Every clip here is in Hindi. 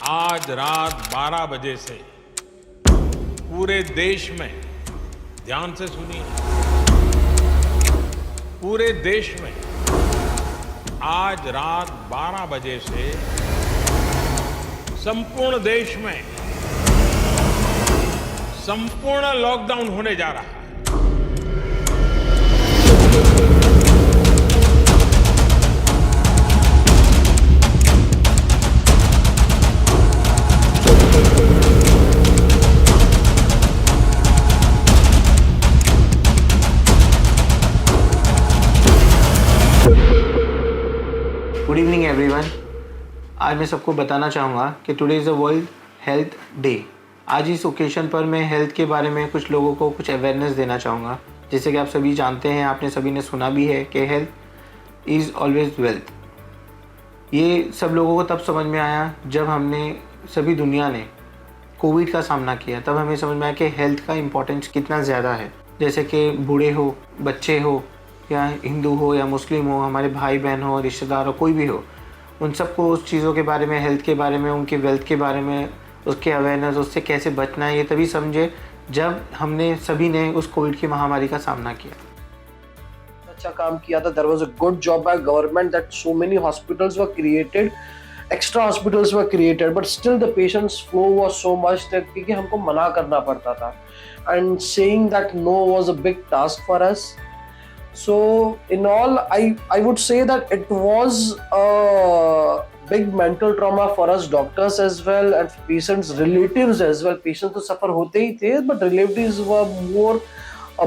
आज रात 12 बजे से पूरे देश में, ध्यान से सुनिए, पूरे देश में आज रात 12 बजे से संपूर्ण देश में संपूर्ण लॉकडाउन होने जा रहा है। Good evening everyone. आज मैं सबको बताना चाहूँगा कि today is the world health day. आज इस ओकेशन पर मैं हेल्थ के बारे में कुछ लोगों को कुछ अवेयरनेस देना चाहूँगा। जैसे कि आप सभी जानते हैं, आपने सभी ने सुना भी है कि हेल्थ इज़ ऑलवेज वेल्थ। ये सब लोगों को तब समझ में आया जब हमने सभी दुनिया ने कोविड का सामना किया। तब हमें समझ में आया कि हेल्थ का इम्पोर्टेंस कितना ज़्यादा है। जैसे कि बूढ़े हो, बच्चे हो, या हिंदू हो या मुस्लिम हो, हमारे भाई बहन हो, रिश्तेदार हो, कोई भी हो, उन सबको उस चीज़ों के बारे में, हेल्थ के बारे में, उनकी वेल्थ के बारे में, उसके अवेयरनेस, उससे कैसे बचना है, ये तभी समझे जब हमने सभी ने उस कोविड की महामारी का सामना किया। अच्छा काम किया था। There was a good job by government that so many hospitals were created, extra hospitals were created, but still the patients flow was so much that क्योंकि हमको मना करना पड़ता था, and saying that no was a big task for us. So in all, I would say that it was a big mental trauma for us doctors as well and patients' relatives as well. Patients तो suffer होते ही थे, but relatives were more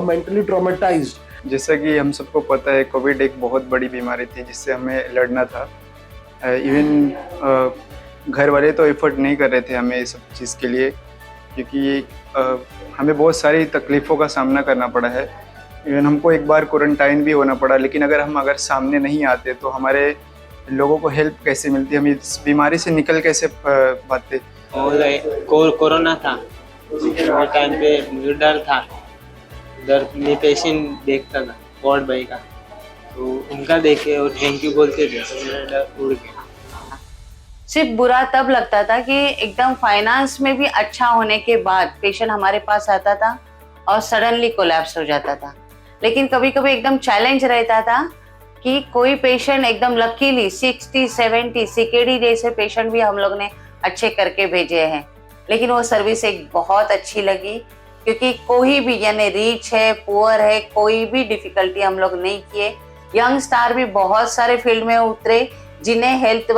mentally traumatized. जैसा कि हम सबको पता है, कोविड एक बहुत बड़ी बीमारी थी जिससे हमें लड़ना था। इवन घर वाले तो एफर्ट नहीं कर रहे थे हमें इस सब चीज़ के लिए, क्योंकि हमें बहुत सारी तकलीफ़ों का सामना करना पड़ा है। इवन हमको एक बार क्वारंटाइन भी होना पड़ा, लेकिन अगर सामने नहीं आते तो हमारे लोगों को हेल्प कैसे मिलती, हम इस बीमारी से निकल कैसे पाते। कोरोना था, वो टाइम पे मुझे डर था, मैं पेशेंट देखता था वार्ड बॉय का, तो उनका देख के और थैंक यू बोलते थे तो मेरा डर उड़ गया। सिर्फ बुरा तब लगता था कि एकदम फाइनेंस में भी अच्छा होने के बाद पेशेंट हमारे पास आता था और सडनली कोलैप्स हो जाता था। लेकिन कभी कभी एकदम चैलेंज रहता था कि कोई पेशेंट एकदम लकीली 60-70 सीकेडी जैसे पेशेंट भी हम लोग ने अच्छे करके भेजे हैं। लेकिन वो सर्विस एक बहुत अच्छी लगी, क्योंकि कोई भी, यानी रिच है, पुअर है, कोई भी डिफिकल्टी हम लोग नहीं किए। यंग स्टार भी बहुत सारे फील्ड में उतरे जिन्हें हेल्थ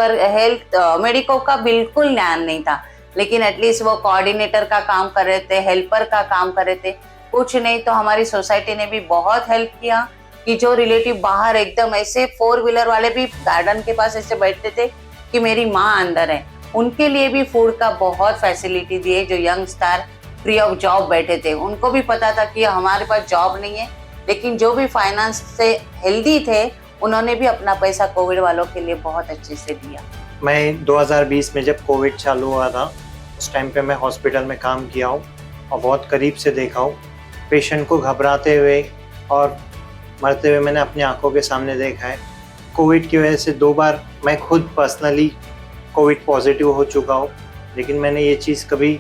मेडिको का बिल्कुल ज्ञान नहीं था, लेकिन एटलीस्ट वो कोऑर्डिनेटर का काम कर रहे थे, हेल्पर का काम कर रहे थे। कुछ नहीं तो हमारी सोसाइटी ने भी बहुत हेल्प किया कि जो रिलेटिव बाहर एकदम ऐसे 4 व्हीलर वाले भी गार्डन के पास ऐसे बैठते थे कि मेरी माँ अंदर है, उनके लिए भी फूड का बहुत फैसिलिटी दिए। जो young star free of job बैठे थे, उनको भी पता था कि हमारे पास जॉब नहीं है, लेकिन जो भी फाइनेंस से हेल्दी थे उन्होंने भी अपना पैसा कोविड वालों के लिए बहुत अच्छे से दिया। मैं 2020 में जब कोविड चालू हुआ था, उस टाइम पे मैं हॉस्पिटल में काम किया हूँ और बहुत करीब से देखा हूँ। पेशेंट को घबराते हुए और मरते हुए मैंने अपनी आंखों के सामने देखा है। कोविड की वजह से 2 बार मैं खुद पर्सनली कोविड पॉजिटिव हो चुका हूँ, लेकिन मैंने ये चीज़ कभी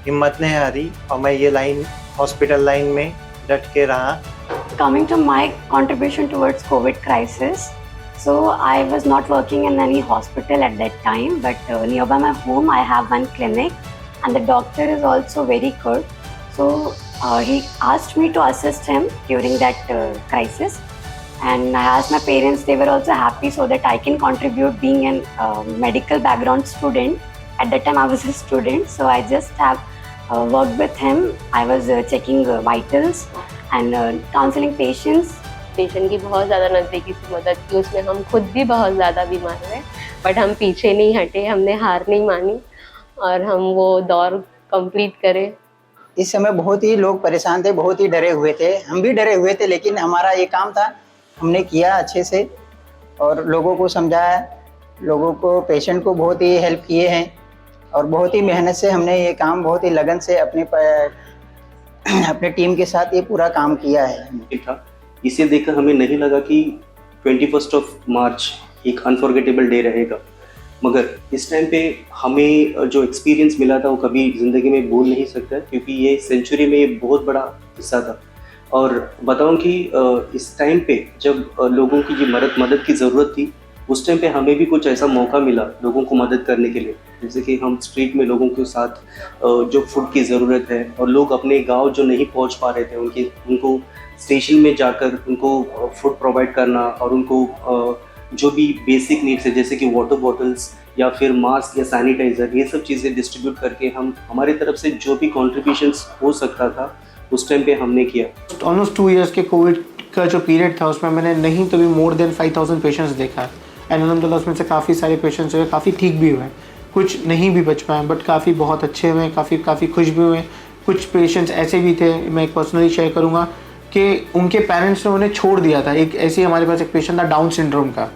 हिम्मत नहीं हारी और मैं ये लाइन, हॉस्पिटल लाइन में डट के रहा। Coming to my contribution towards COVID crisis, so I was not working in any hospital at that time, but nearby my home I have one clinic, and the doctor is also very good. So he asked me to assist him during that crisis, and I asked my parents. They were also happy so that I can contribute. Being a medical background student, at that time I was a student, so I just have worked with him. I was checking vitals and counseling patients. Patient की बहुत ज़्यादा नज़दीकी से मदद की, उसमें हम खुद भी बहुत ज़्यादा बीमार हुए, बट हम पीछे नहीं हटे, हमने हार नहीं मानी और हम वो दौर कंप्लीट करे। इस समय बहुत ही लोग परेशान थे, बहुत ही डरे हुए थे, हम भी डरे हुए थे, लेकिन हमारा ये काम था, हमने किया अच्छे से और लोगों को समझाया, लोगों को, पेशेंट को बहुत ही हेल्प किए हैं और बहुत ही मेहनत से हमने ये काम बहुत ही लगन से अपने टीम के साथ ये पूरा काम किया है। इसे देखकर हमें नहीं लगा कि 21 मार्च एक अनफॉरगेटेबल डे रहेगा। मगर इस टाइम पे हमें जो एक्सपीरियंस मिला था वो कभी ज़िंदगी में भूल नहीं सकता, क्योंकि ये सेंचुरी में ये बहुत बड़ा हिस्सा था। और बताऊं कि इस टाइम पे जब लोगों की मदद की ज़रूरत थी, उस टाइम पे हमें भी कुछ ऐसा मौका मिला लोगों को मदद करने के लिए। जैसे कि हम स्ट्रीट में लोगों के साथ जो फूड की ज़रूरत है, और लोग अपने गांव जो नहीं पहुंच पा रहे थे उनको स्टेशन में जाकर उनको फूड प्रोवाइड करना, और उनको जो भी बेसिक नीड्स है जैसे कि वाटर बॉटल्स या फिर मास्क या सैनिटाइज़र, ये सब चीज़ें डिस्ट्रीब्यूट करके हम हमारी तरफ से जो भी कॉन्ट्रीब्यूशंस हो सकता था उस टाइम पे हमने किया। ऑलमोस्ट 2 इयर्स के कोविड का जो पीरियड था उसमें मैंने नहीं तो भी मोर देन 5000 पेशेंट्स देखा है। एंड अलहमदुलिल्लाह उसमें से काफ़ी सारे पेशेंट्स जो है काफ़ी ठीक भी हुए हैं, कुछ नहीं भी बच पाए, बट काफ़ी बहुत अच्छे हुए, काफ़ी खुश भी हुए। कुछ पेशेंट्स ऐसे भी थे, मैं पर्सनली शेयर करूँगा, कि उनके पेरेंट्स ने उन्हें छोड़ दिया था। एक ऐसे हमारे पास एक पेशेंट था डाउन सिंड्रोम का,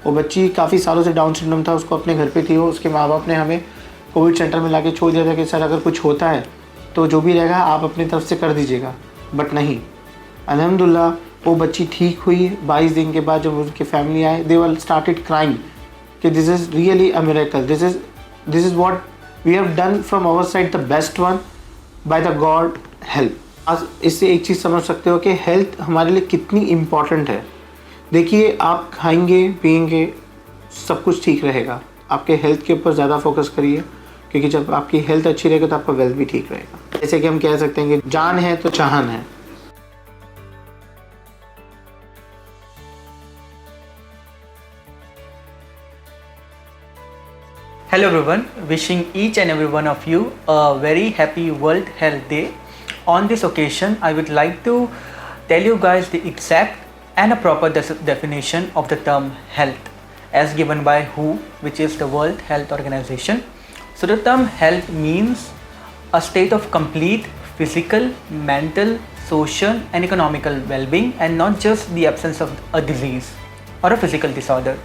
वो बच्ची काफ़ी सालों से डाउन सिंड्रोम था, उसको अपने घर पे थी, वो उसके माँ बाप ने हमें कोविड सेंटर में लाके छोड़ दिया था कि सर अगर कुछ होता है तो जो भी रहेगा आप अपनी तरफ से कर दीजिएगा। बट नहीं, अल्हम्दुलिल्लाह वो बच्ची ठीक हुई। 22 दिन के बाद जब उनकी फैमिली आए, दे वर स्टार्टेड क्राइंग कि this is really a miracle, this is what we have done from our side, the best one by the god help. आज इससे एक चीज़ समझ सकते हो कि हेल्थ हमारे लिए कितनी इम्पॉर्टेंट है। देखिए, आप खाएंगे पिएंगे सब कुछ ठीक रहेगा, आपके हेल्थ के ऊपर ज़्यादा फोकस करिए, क्योंकि जब आपकी हेल्थ अच्छी रहेगी तो आपका वेल्थ भी ठीक रहेगा। जैसे कि हम कह सकते हैं कि जान है तो चाहन है। Hello everyone, wishing each and every one of you a very happy World Health Day. On this occasion, I would like to tell you guys the exact and a proper definition of the term health as given by WHO, which is the World Health Organization. So the term health means a state of complete physical, mental, social and economical well-being, and not just the absence of a disease or a physical disorder.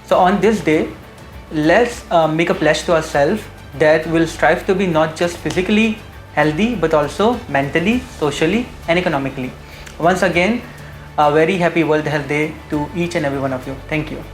So on this day, let's make a pledge to ourselves that we'll strive to be not just physically healthy but also mentally, socially and economically. Once again, a very happy World Health Day to each and every one of you. Thank you.